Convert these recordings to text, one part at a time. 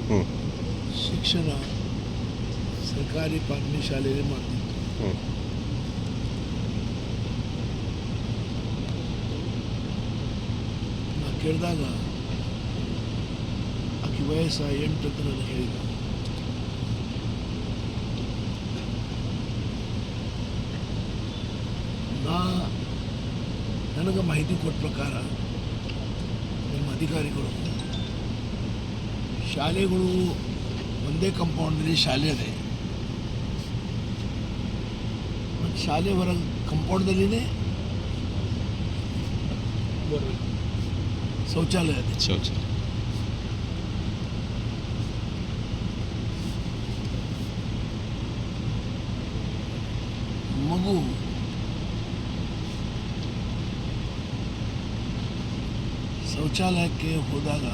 ಶಿಕ್ಷಣ ಸರ್ಕಾರಿ ಪ್ರಾಥಮಿಕ ಶಾಲೆಯಲ್ಲಿ ಮಾಡ್ತಿತ್ತು. ನಾ ಕೇಳಿದಾಗ ಆಕೆ ವಯಸ್ಸ 8 ಅಂತ ನನಗೆ ಹೇಳಿದ. ನನಗೆ ಮಾಹಿತಿ ಕೊಟ್ಟ ಪ್ರಕಾರ ನಮ್ಮ ಅಧಿಕಾರಿಗಳು ಶಾಲೆಗಳು ಒಂದೇ ಕಾಂಪೌಂಡ್ನಲ್ಲಿ ಶಾಲೆ ಇದೆ, ಮತ್ತು ಶಾಲೆ ಹೊರಗೆ ಕಾಂಪೌಂಡ್ದಲ್ಲಿನೇ ಶೌಚಾಲಯ ಇದೆ. ಮಗು ಶೌಚಾಲಯಕ್ಕೆ ಹೋದಾಗ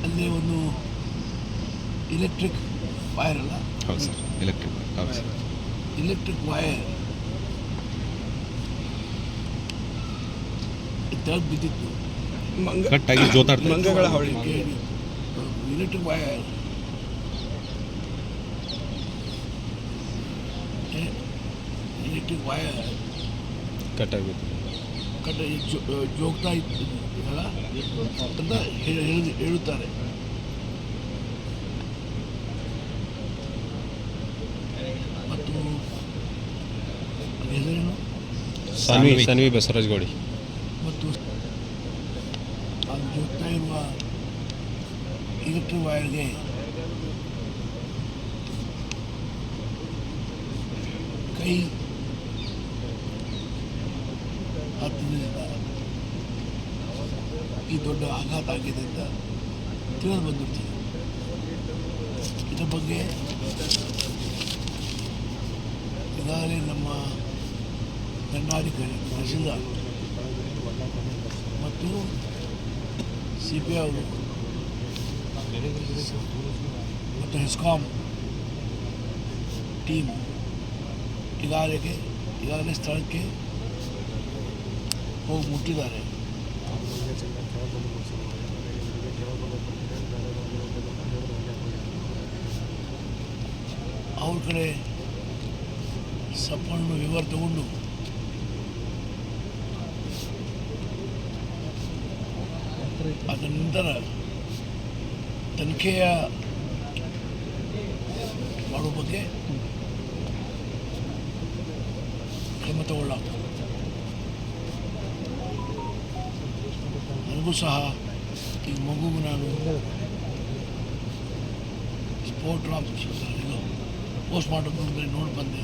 ಅಲ್ಲಿ ಒಂದು ಎಲೆಕ್ಟ್ರಿಕ್ ವೈರ್ ಅಲ್ಲ, ಎಲೆಕ್ಟ್ರಿಕ್ ವೈರ್ ತೆಗೆದು ಬಿದ್ದಿತ್ತು. ಎಲೆಕ್ಟ್ರಿಕ್ ವೈರ್ ಜೋಗ್ತಾ ಇತ್ತಲ್ಲ ಅಂತ ಹೇಳುತ್ತಾರೆ. ಮತ್ತು ಹೆಸರೇನು ಸಾನ್ವಿ ಬಸವರಾಜ್ ಗೌಡಿ. ಮತ್ತು ಅದು ಜೋಗ್ತಾ ಇರುವ ಎಲೆಕ್ಟ್ರಿಕ್ ವೈರ್ಗೆ ಕೈ ಹತ್ತಿರದಿಂದ ಈ ದೊಡ್ಡ ಆಘಾತ ಆಗಿದೆ ಅಂತ ತಿಳಿದು ಬಂದಿರ್ತೀವಿ. ಇದರ ಬಗ್ಗೆ ಈಗಾಗಲೇ ನಮ್ಮ ದಂಡಾಧಿಕಾರಿ ತಹಸೀಲ್ದಾರ್ ಮತ್ತು CPI ಅವರು ಮತ್ತು ಹೆಸ್ಕಾಂ ಟೀಮ್ ಈಗಾಗಲೇ ಸ್ಥಳಕ್ಕೆ ಹೋಗಿ ಮುಟ್ಟಿದ್ದಾರೆ. ಅವ್ರ ಕಡೆ ಸಂಪೂರ್ಣ ವಿವರ ತಗೊಂಡು ಅದರ ನಂತರ ತನಿಖೆಯ ಮಾಡುವ ಬಗ್ಗೆ ಕ್ರಮ ತಗೊಳ್ಳಾಗ್ತದೆ. ನನಗೂ ಸಹ ಈ ಮಗುವು ನಾನು ಪೋಸ್ಟ್ ಮಾರ್ಟಮ್ ನೋಡಿ ಬಂದೆ.